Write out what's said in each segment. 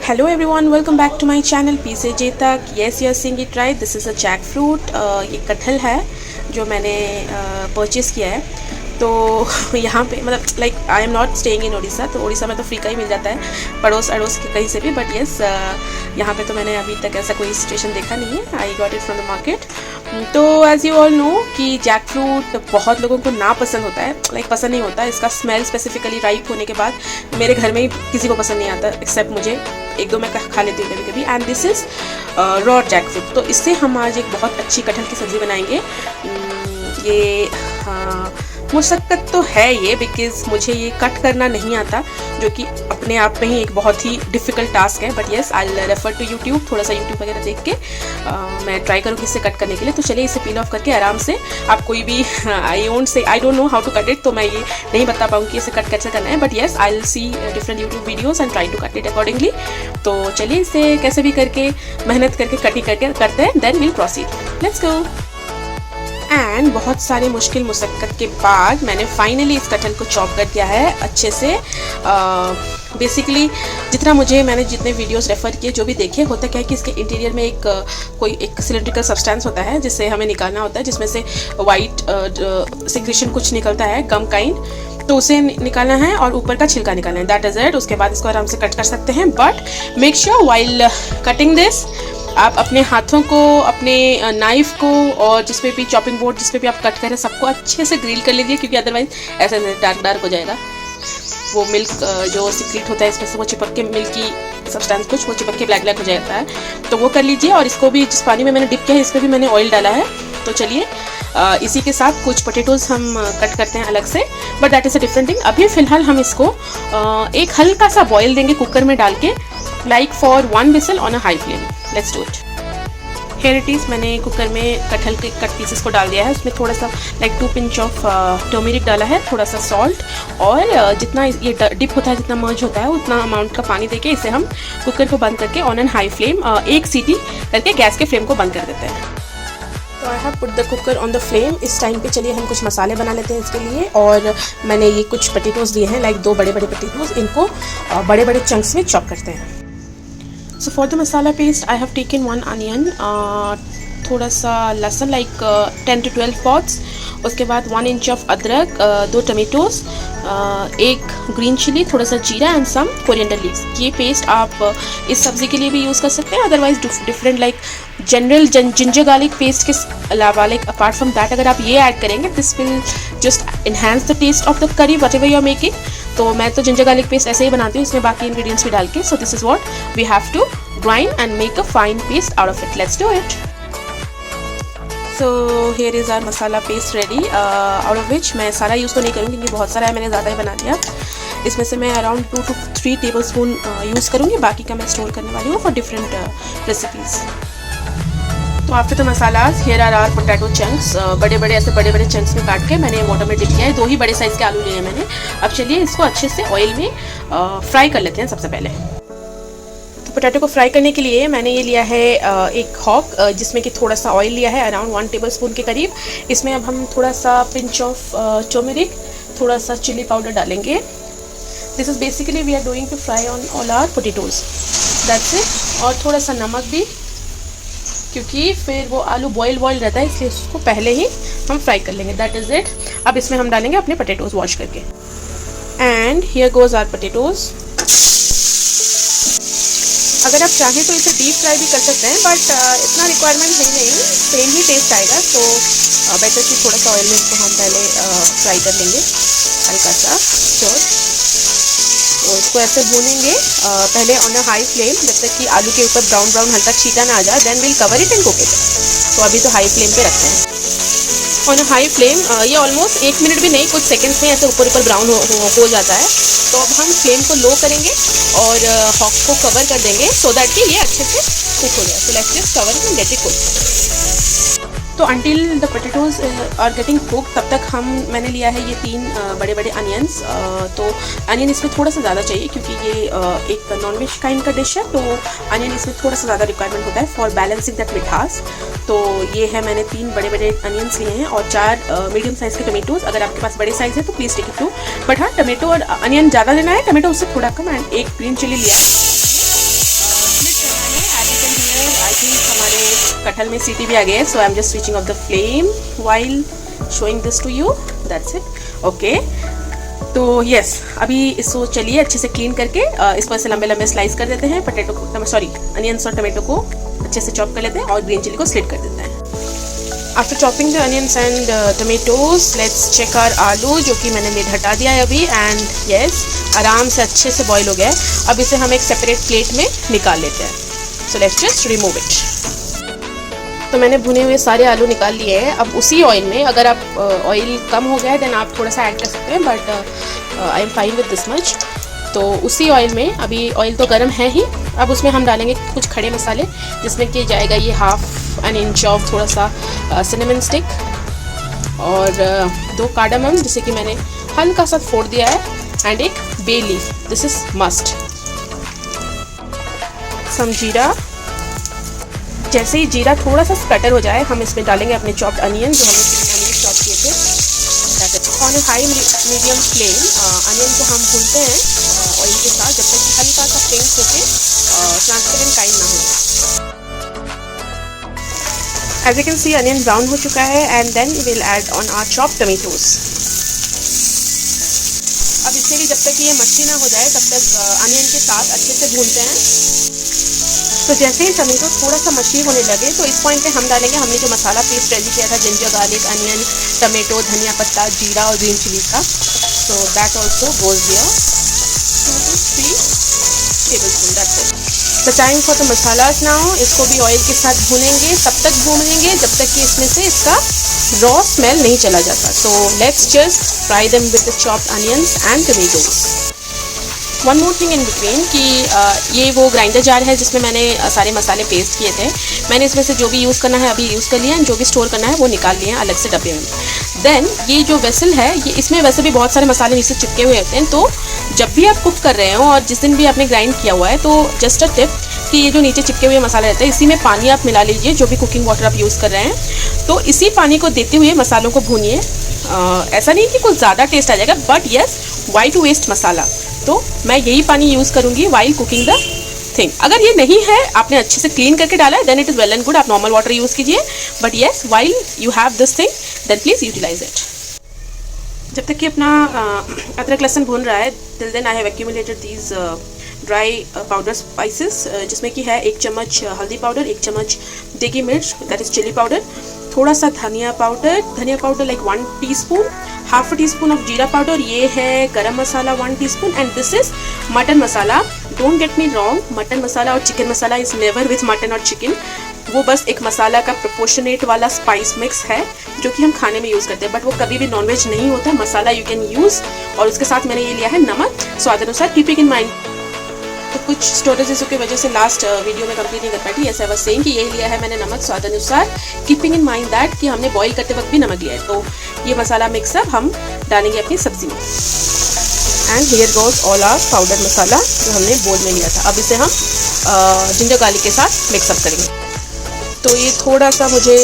Hello everyone, welcome back to my channel पीसे जे तक। yes you are seeing it right, this is a jackfruit। ये कटहल है जो मैंने परचेज़ किया है। तो यहाँ पे मतलब like I am not staying in Orissa, तो उड़ीसा में तो फ्री का ही मिल जाता है पड़ोस अड़ोस के कहीं से भी, बट येस यहाँ पे तो मैंने अभी तक ऐसा कोई सिचुएशन देखा नहीं है। I got it from the market. तो एज़ यू ऑल नो कि जैक फ्रूट बहुत लोगों को ना पसंद होता है, लाइक पसंद नहीं होता। इसका स्मेल स्पेसिफिकली राइप होने के बाद मेरे घर में ही किसी को पसंद नहीं आता एक्सेप्ट मुझे। एक दो मैं खा लेती हूँ कभी कभी। And this is raw jackfruit. तो इससे हम आज एक बहुत अच्छी कटहल की सब्ज़ी बनाएंगे। ये मुशक्क़त तो है ये, बिकॉज़ मुझे ये कट करना नहीं आता, जो कि अपने आप में ही एक बहुत ही डिफ़िकल्ट टास्क है। But yes I refer to YouTube, थोड़ा सा यूट्यूब वगैरह देख के मैं ट्राई करूँगी इसे कट करने के लिए। तो चलिए इसे पील ऑफ करके आराम से, आप कोई भी I don't know how to cut it, तो मैं ये नहीं बता पाऊँगी इसे कट कैसे करना है। But yes I will see different YouTube videos and try to cut it accordingly. तो चलिए इसे कैसे भी करके मेहनत करके कटिंग करके करते हैं, then will proceed. Let's go. And बहुत सारे मुश्किल मुशक्क़त के बाद मैंने फाइनली इस कटहल को चॉप कर दिया है अच्छे से। बेसिकली मैंने जितने वीडियोस रेफ़र किए, जो भी देखे, होता क्या है कि इसके इंटीरियर में एक सिलेंड्रिकल सब्सटेंस होता है जिससे हमें निकालना होता है, जिसमें से वाइट सिक्रेशन कुछ निकलता है, गम काइंड। तो उसे निकालना है और ऊपर का छिलका निकालना है, दैट इज़ इट। उसके बाद इसको आराम से कट कर सकते हैं। But make sure while cutting this आप अपने हाथों को, अपने नाइफ़ को और जिस पे भी चॉपिंग बोर्ड जिस पे भी आप कट करें सबको अच्छे से ग्रिल कर लीजिए, क्योंकि अदरवाइज ऐसे डार्क हो जाएगा। वो मिल्क जो सीक्रेट होता है इसमें से वो चिपक के, मिल्की सब्सटेंस कुछ वो चिपक के ब्लैक हो जाता है, तो वो कर लीजिए। और इसको भी जिस पानी में मैंने डिप किया है इस पर भी मैंने ऑयल डाला है। तो चलिए इसी के साथ कुछ पोटैटोज़ हम कट करते हैं अलग से, but that is a different thing. अभी फ़िलहाल हम इसको एक हल्का सा बॉयल देंगे कुकर में डाल के, like for 1 whistle on a high flame. Let's do it. Here it is, मैंने कुकर में कटहल के कट पीसेस को डाल दिया है। उसमें थोड़ा सा लाइक 2 पिंच ऑफ टर्मरिक डाला है, थोड़ा सा सॉल्ट, और जितना ये डिप होता है, जितना मर्ज होता है उतना अमाउंट का पानी देके इसे हम कुकर को बंद करके ऑन एन हाई फ्लेम एक सीटी करके गैस के फ्लेम को बंद कर देते हैं। तो I have put the cooker on the flame. इस टाइम पे चलिए हम कुछ मसाले बना लेते हैं इसके लिए। और मैंने ये कुछ पोटैटोज़ लिए हैं, लाइक 2 बड़े बड़े पोटैटोज़, इनको बड़े बड़े चंक्स में चॉप करते हैं। So for the masala paste, I have taken 1 onion, थोड़ा सा लहसुन लाइक 10 to 12 पॉट्स, उसके बाद 1 इंच ऑफ अदरक, 2 टमेटोज़, 1 ग्रीन चिली, थोड़ा सा जीरा एंड सम कोरिएंडर लीव्स। ये पेस्ट आप इस सब्ज़ी के लिए भी यूज़ कर सकते हैं, otherwise different like general ginger garlic paste के अलावा, लाइक अपार्ट फ्रॉम दैट अगर आप ये ऐड करेंगे, this will just enhance the taste of the curry whatever you are making. तो मैं तो जिंजर गार्लिक पेस्ट ऐसे ही बनाती हूँ, इसमें बाकी इंग्रेडिएंट्स भी डाल के। So this is what we have to grind and make a fine paste out of it. Let's do it. So here is our masala paste ready, out of which मैं सारा यूज़ तो नहीं करूँगी क्योंकि बहुत सारा है, मैंने ज़्यादा ही बना दिया। इसमें से मैं around 2 to 3 tablespoon use करूँगी, बाकी का मैं स्टोर करने वाली हूँ फॉर डिफरेंट रेसिपीज़। तो after the masalas here are our potato chunks, बड़े बड़े चंक्स में काट के मैंने वाटर में डिप किया है। 2 ही बड़े साइज़ के आलू लिए हैं मैंने। अब चलिए इसको अच्छे से ऑयल में फ्राई कर लेते हैं सबसे पहले। तो पोटैटो को फ्राई करने के लिए मैंने ये लिया है एक हॉक, जिसमें कि थोड़ा सा ऑयल लिया है, अराउंड 1 टेबल स्पून के करीब। इसमें अब हम थोड़ा सा पिंच ऑफ टर्मरिक, थोड़ा सा चिली पाउडर डालेंगे। This is basically we are doing to fry on all our potatoes, that's it. और थोड़ा सा नमक भी, क्योंकि फिर वो आलू बॉयल रहता है, इसलिए उसको पहले ही हम फ्राई कर लेंगे, दैट इज़ इट। अब इसमें हम डालेंगे अपने पोटैटोज़ वॉश करके। And here goes our potatoes. अगर आप चाहें तो इसे डीप फ्राई भी कर सकते हैं, बट इतना रिक्वायरमेंट है नहीं, सेम ही टेस्ट आएगा। तो बेटर कि थोड़ा सा ऑयल में इसको हम पहले फ्राई कर लेंगे हल्का सा। तो इसको ऐसे भूनेंगे पहले ऑन अ हाई फ्लेम, जब तक कि आलू के ऊपर ब्राउन हल्का छीटा ना आ जाए, then will cover it and cook it. तो अभी तो हाई फ्लेम पे रखते हैं ऑन अ हाई फ्लेम। ये ऑलमोस्ट 1 मिनट भी नहीं, कुछ सेकंड्स में ऐसे ऊपर ब्राउन हो जाता है। तो अब हम फ्लेम को लो करेंगे और हॉक को कवर कर देंगे, सो दैट कि ये अच्छे से कुक हो जाए। So let's just cover and let it cook. तो until the potatoes are getting cook, तब तक मैंने लिया है ये 3 बड़े बड़े अनियंस। तो अनियन इसमें थोड़ा सा ज़्यादा चाहिए क्योंकि ये एक नॉनवेज काइंड का डिश है, तो अनियन इसमें थोड़ा सा ज़्यादा रिक्वायरमेंट होता है फॉर बैलेंसिंग दैट मिठास। तो ये है, मैंने 3 बड़े बड़े अनियंस लिए हैं और 4 मीडियम साइज़ के टमेटोज़। अगर आपके पास बड़े साइज़ है तो प्लीज़ टेक इट 2, बट हाँ टमेटो और अनियन ज़्यादा लेना है, टमेटो उससे थोड़ा कम। एंड 1 ग्रीन चिली लिया है। कटहल में सीटी भी आ गई है, so I am just switching off the flame while showing this to you, that's it. Okay, तो यस, अभी इसको चलिए अच्छे से क्लीन करके इसको ऐसे लंबे लंबे स्लाइस कर देते हैं। पोटैटो को, सॉरी, अनियंस और टमाटो को अच्छे से चॉप कर लेते हैं और ग्रीन चिली को स्लिट कर देते हैं। After chopping the onions and tomatoes, let's check our aloo, जो कि मैंने लिड हटा दिया है अभी, एंड यस, आराम से अच्छे से बॉईल हो गया है। अब इसे हम एक सेपरेट प्लेट में निकाल लेते हैं। सो लेट्स जस्ट रिमूव इट। तो मैंने भुने हुए सारे आलू निकाल लिए हैं। अब उसी ऑयल में, अगर आप ऑयल कम हो गया है देन आप थोड़ा सा ऐड कर सकते हैं, but I am fine with this much. तो उसी ऑयल में, अभी ऑयल तो गर्म है ही, अब उसमें हम डालेंगे कुछ खड़े मसाले, जिसमें कि जाएगा ये 1/2 इंच ऑफ थोड़ा सा सिनेमन स्टिक और 2 कार्डामम, जिसे कि मैंने हल्का सा फोड़ दिया है, एंड एक bay leaf, this is must. Some जीरा। जैसे ही जीरा थोड़ा सा स्प्रेटर हो जाए, हम इसमें डालेंगे अपने चॉप्ड अनियन, जो हमने 3 अनियन चॉप किए थे। On A high medium flame onion को हम भूनते हैं ऑयल के साथ, जब तक कि हल्का सा पिंक होके ट्रांसपेरेंट काइंड ना हो जाए। As you can see onion brown हो चुका है, and then we will add on our chopped tomatoes. अब इससे भी जब तक ये मच्छी ना हो जाए तब तक अनियन के साथ अच्छे से भूनते हैं। तो जैसे ही टमेटो थोड़ा सा मछली होने लगे, तो इस पॉइंट पे हम डालेंगे हमने जो मसाला पेस्ट रेडी किया था, जिंजर गार्लिक अनियन टमेटो धनिया पत्ता जीरा और ग्रीन चिली का। So that also goes there 2 to 3 tablespoon, that's it. The time for the masalas now. इसको भी ऑयल के साथ भूनेंगे, तब तक भूनेंगे जब तक कि इसमें से इसका रॉ स्मेल नहीं चला जाता। सो let's just fry them with the chopped onions and tomatoes. One more thing in between कि ये वो ग्राइंडर जार है जिसमें मैंने सारे मसाले पेस्ट किए थे। मैंने इसमें से जो भी यूज़ करना है अभी यूज़ कर लिया, जो भी स्टोर करना है वो निकाल लिए हैं अलग से डब्बे में। देन ये जो वेसल है, ये इसमें वैसे भी बहुत सारे मसाले नीचे चिपके हुए होते हैं, तो जब भी आप कुक कर रहे हो और जिस दिन भी आपने ग्राइंड किया हुआ है, तो जस्ट अ टिप कि ये जो नीचे चिपके हुए मसाले रहते हैं, इसी में पानी आप मिला लीजिए, जो भी कुकिंग वाटर आप यूज़ कर रहे हैं। तो इसी पानी को देते हुए मसालों को भूनिए। ऐसा नहीं कि कुछ ज़्यादा टेस्ट आ जाएगा, but yes, why to waste masala. तो मैं यही पानी यूज़ करूँगी वाइल कुकिंग द थिंग। अगर ये नहीं है, आपने अच्छे से क्लीन करके डाला है, then it is well and good, आप नॉर्मल वाटर यूज़ कीजिए। But yes, while you have this thing, then please utilize it. जब तक कि अपना अदरक लहसुन भून रहा है, till then I have accumulated these dry powder spices, जिसमें कि है 1 चम्मच हल्दी पाउडर, 1 चम्मच देगी मिर्च, दैट इज़ चिली पाउडर, थोड़ा सा धनिया powder like 1 teaspoon, 1/2 teaspoon of jeera powder, ये है garam masala 1 teaspoon, and this is mutton masala. Don't get me wrong, mutton masala और chicken masala is never with mutton और चिकन। वो बस एक मसाला का प्रोपोर्शनेट वाला स्पाइस मिक्स है जो कि हम खाने में यूज़ करते हैं, बट वो कभी भी नॉनवेज नहीं होता। मसाला यू कैन यूज़, और उसके साथ मैंने ये लिया है नमक स्वाद अनुसार, कीपिंग इन माइंड। तो कुछ स्टोरेजेस की वजह से लास्ट वीडियो में कंप्लीट नहीं कर पाई थी। ऐसा बस सेइंग कि ये लिया है मैंने नमक स्वाद अनुसार, कीपिंग इन माइंड दैट कि हमने बॉईल करते वक्त भी नमक लिया है। तो ये मसाला मिक्सअप हम डालेंगे अपनी सब्जी में, and here goes all our powder masala जो हमने बोल में लिया था। अब इसे हम जिंजर गार्लिक के साथ मिक्सअप करेंगे। तो ये थोड़ा सा मुझे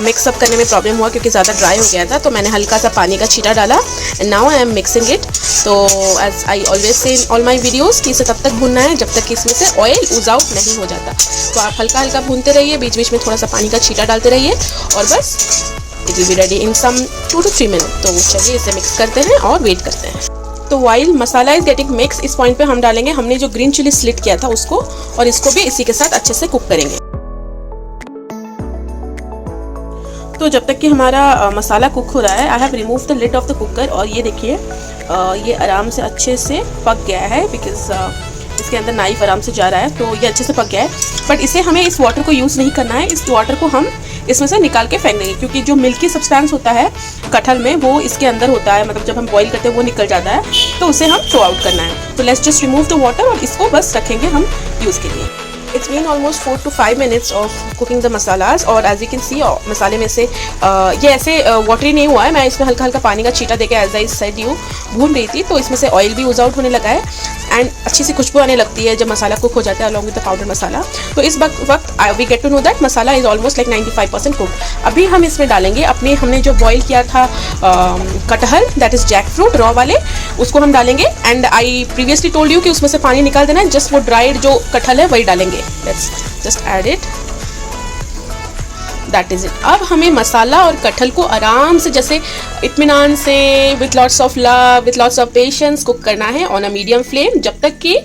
मिक्सअप करने में प्रॉब्लम हुआ क्योंकि ज़्यादा ड्राई हो गया था, तो मैंने हल्का सा पानी का छींटा डाला, and now I am mixing it. तो as I always say in all my videos कि इसे तब तक भूनना है जब तक कि इसमें से ऑयल ऊज आउट नहीं हो जाता। तो आप हल्का हल्का भूनते रहिए, बीच बीच में थोड़ा सा पानी का छींटा डालते रहिए, और बस it will be ready in some 2 to 3 minute. तो चलिए इसे मिक्स करते हैं और वेट करते हैं। तो while masala is getting mix, इस पॉइंट पे हम डालेंगे हमने जो ग्रीन चिली स्लिट किया था उसको, और इसको भी इसी के साथ अच्छे से कुक करेंगे। तो जब तक कि हमारा मसाला कुक हो रहा है, I have remove the lid of the cooker, और ये देखिए ये आराम से अच्छे से पक गया है, बिकॉज इसके अंदर नाइफ आराम से जा रहा है, तो ये अच्छे से पक गया है। बट इसे हमें इस वाटर को यूज़ नहीं करना है, इस वाटर को हम इसमें से निकाल के फेंक देंगे, क्योंकि जो मिल्की सब्सटेंस होता है कटहल में वो इसके अंदर होता है, मतलब जब हम बॉईल करते हैं वो निकल जाता है, तो उसे हम थ्रो आउट करना है। तो let's just remove the water, और इसको बस रखेंगे हम यूज़ के लिए। It's been almost 4 to 5 minutes of cooking the masalas, और as you can see मसाले में से ये ऐसे वाटरी नहीं हुआ है, मैं इसमें हल्का हल्का पानी का छींटा देके एज आई सेड यू भून रही थी, तो इसमें से ऑयल भी यूज आउट होने लगा है, एंड अच्छी सी खुशबू आने लगती है जब मसाला कुक हो जाता है along with the powder masala. तो इस वक्त we get to know that masala is almost like 95% cook. अभी हम इसमें डालेंगे अपने हमने जो बॉईल किया था कटहल, that is jackfruit raw वाले, उसको हम डालेंगे, and I previously told you कि उसमें से पानी निकाल देना है, जस्ट वो ड्राइड जो कटहल है वही डालेंगे। Let's just add it, that is it. अब हमें मसाला और कटहल को आराम से, जैसे इत्मीनान से, with lots of love, with lots of patience cook करना है ऑन अ मीडियम फ्लेम, जब तक कि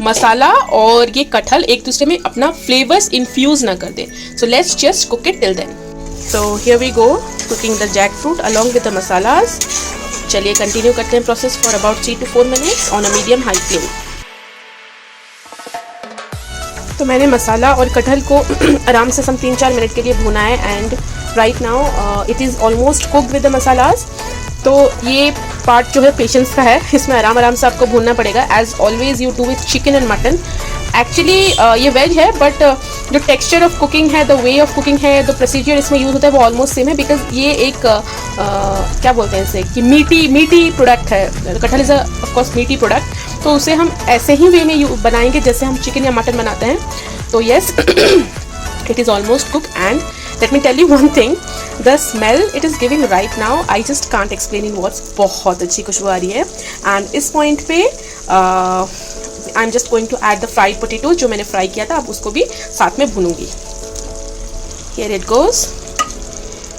मसाला और ये कटहल एक दूसरे में अपना फ्लेवर्स इन्फ्यूज़ ना कर दे। So let's just cook it till then. So here we go cooking the jackfruit along with the masalas. चलिए कंटिन्यू करते हैं process for about 3 to 4 minutes on a medium high flame. तो मैंने मसाला और कटहल को आराम से सम 3-4 मिनट के लिए भूना है and right now it is almost cooked with the masalas. तो ये पार्ट जो है पेशेंस का है, इसमें आराम आराम से आपको भूनना पड़ेगा as always you do with chicken and mutton. Actually ये वेज है बट जो टेक्सचर ऑफ कुकिंग है, द वे ऑफ कुकिंग है, द प्रोसीजर इसमें यूज़ होता है वो ऑलमोस्ट सेम है, बिकॉज ये एक क्या बोलते हैं इसे कि मीटी प्रोडक्ट है। कटहल इज़ ऑफ कोर्स मीटी प्रोडक्ट, तो उसे हम ऐसे ही वे में बनाएंगे जैसे हम चिकन या मटन बनाते हैं। तो yes it is almost cook and let me tell you one thing, the smell it is giving right now I just can't explain in words. बहुत अच्छी खुशबू आ रही है एंड इस पॉइंट पे I am just going to add the fried potato जो मैंने fry किया था, अब उसको भी साथ में भूनूंगी। Here it goes.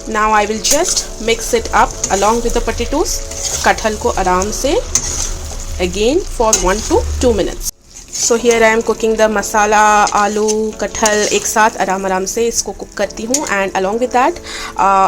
Now I will just mix it up along with the potatoes. कटहल को आराम से again for 1 to 2 minutes. So here I am cooking the मसाला, आलू, कटहल एक साथ आराम से इसको कुक करती हूँ एंड along with that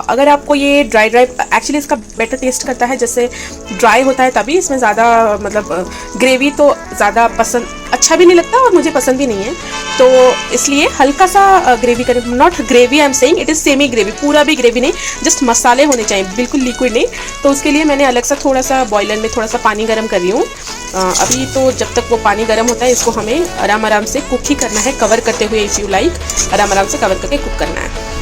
अगर आपको ये ड्राई एक्चुअली इसका बेटर टेस्ट करता है, जैसे ड्राई होता है तभी इसमें ज़्यादा मतलब ग्रेवी तो ज़्यादा पसंद अच्छा भी नहीं लगता और मुझे पसंद भी नहीं है, तो इसलिए हल्का सा ग्रेवी करें। Not gravy I am saying, it is semi gravy, पूरा भी ग्रेवी नहीं, जस्ट मसाले होने चाहिए, बिल्कुल लिक्विड नहीं। तो उसके लिए मैंने अलग सा थोड़ा सा बॉयलर में थोड़ा सा पानी गर्म कर रही हूँ अभी। तो जब तक वो पानी गर्म होता है इसको हमें आराम से कुक ही करना है, कवर करते हुए, इफ़ यू लाइक आराम से कवर करके कुक करना है।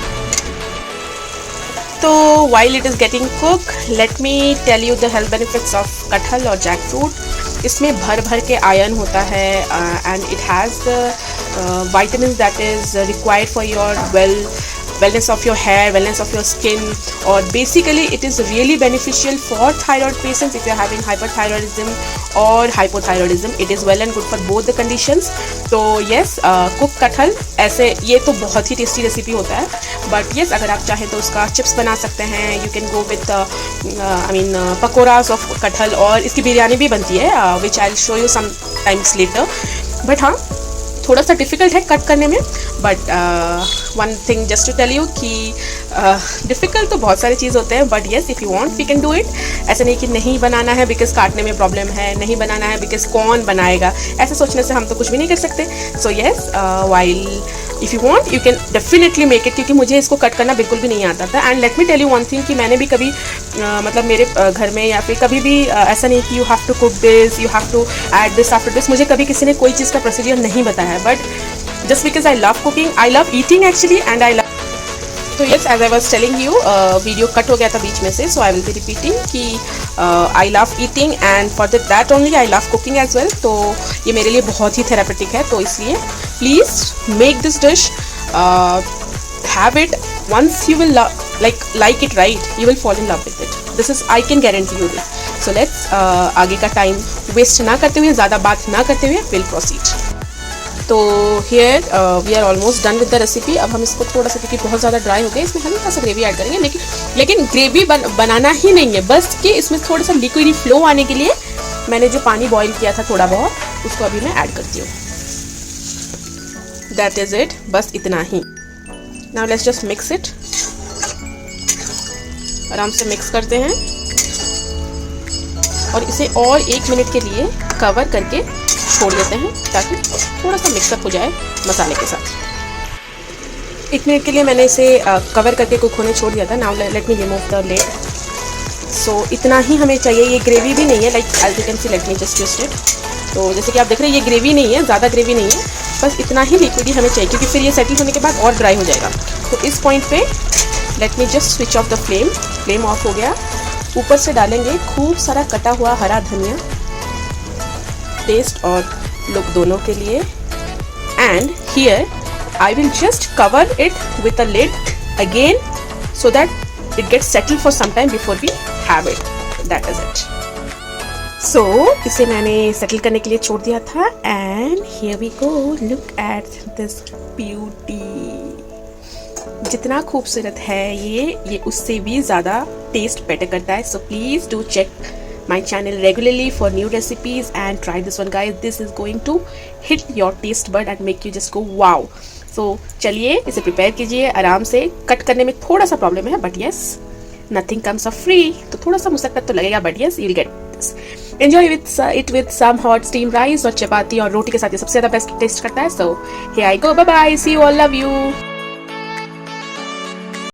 तो while it is getting cooked, let me tell you the health benefits of कटहल और जैक फ्रूट। इसमें भर के आयरन होता है and it has the vitamins that is required for your wellness of your hair, wellness of your skin, or basically it is really beneficial for thyroid patients if you are having hyperthyroidism or hypothyroidism. It is well and good for both the conditions. तो yes, cook कटहल ऐसे ये तो बहुत ही tasty recipe होता है, but yes अगर आप चाहें तो उसका चिप्स बना सकते हैं। You can go with pakoras of kathal, और इसकी बिरयानी भी बनती है which I will show you some times later. But हाँ, थोड़ा सा डिफ़िकल्ट है कट करने में, but one thing just to tell you कि डिफ़िकल्ट तो बहुत सारी चीज़ होते हैं, but yes if you want we can do it. ऐसा नहीं कि नहीं बनाना है बिकॉज काटने में प्रॉब्लम है, नहीं बनाना है बिकॉज कौन बनाएगा, ऐसे सोचने से हम तो कुछ भी नहीं कर सकते। So yes while if you want you can definitely make it, क्योंकि मुझे इसको कट करना बिल्कुल भी नहीं आता था। And let me tell you one thing कि मैंने भी कभी मतलब मेरे घर में या फिर कभी भी ऐसा नहीं कि you have to cook this, you have to add this after this, मुझे कभी किसी ने कोई चीज़ का प्रोसीजर नहीं बताया है, but just because I love cooking, I love eating actually and I love. तो yes as I was telling you, video cut हो गया था बीच में से, so I will be repeating कि I love eating and for that only I love cooking as well. तो ये मेरे लिए बहुत ही थेरापेटिक है, तो इसलिए please make this dish, have it, once you will like it right, you will fall in love with it. This is I can guarantee you this. So let's आगे का टाइम वेस्ट ना करते हुए, ज़्यादा बात ना करते हुए विल प्रोसीड। तो here we are almost done with the recipe. अब हम इसको थोड़ा सा, क्योंकि बहुत ज़्यादा ड्राई हो गया, इसमें हल्का सा ग्रेवी ऐड करेंगे, लेकिन ग्रेवी बनाना ही नहीं है, बस कि इसमें थोड़ा सा लिक्विडी फ्लो आने के लिए मैंने जो पानी बॉईल किया था थोड़ा बहुत, उसको अभी मैं ऐड करती हूँ। दैट इज़ इट, बस इतना ही। Now let's just mix it, आराम से मिक्स करते हैं और इसे और 1 मिनट के लिए कवर करके छोड़ देते हैं ताकि थोड़ा सा मिक्सअप हो जाए मसाले के साथ। 1 मिनट के लिए मैंने इसे कवर करके कुक होने छोड़ दिया था। Now let me remove the lid. So इतना ही हमें चाहिए, ये ग्रेवी भी नहीं है, like as you can see, let me just twist it. तो जैसे कि आप देख रहे हैं ये ग्रेवी नहीं है, ज़्यादा ग्रेवी नहीं है, बस इतना ही लिक्विड ही हमें चाहिए, क्योंकि फिर ये सेटल होने के बाद और ड्राई हो जाएगा। तो इस पॉइंट पे late me just switch off the flame of हो गया। ऊपर से डालेंगे खूब सारा कटा हुआ हरा धनिया, टेस्ट और लुक दोनों के लिए। And here I will just cover it with a lid again so that it gets settle for some time before we have it. That is it. So इसे मैंने सेटल करने के लिए छोड़ दिया था and here we go, look at this beauty. जितना खूबसूरत है ये उससे भी ज़्यादा टेस्ट बेटर करता है. So please do check my channel regularly for new recipes and try this one guys. This is going to hit your taste bud and make you just go wow. So चलिए इसे prepare कीजिए आराम से. Cut करने में थोड़ा सा problem है but yes nothing comes of free, तो थोड़ा सा मुश्किल तो लगेगा but yes you will get this. Enjoy it with some hot steam rice और चपाती और रोटी के साथ ये सबसे ज़्यादा बेस्ट टेस्ट करता है. So here I go, bye bye, see you all, love you.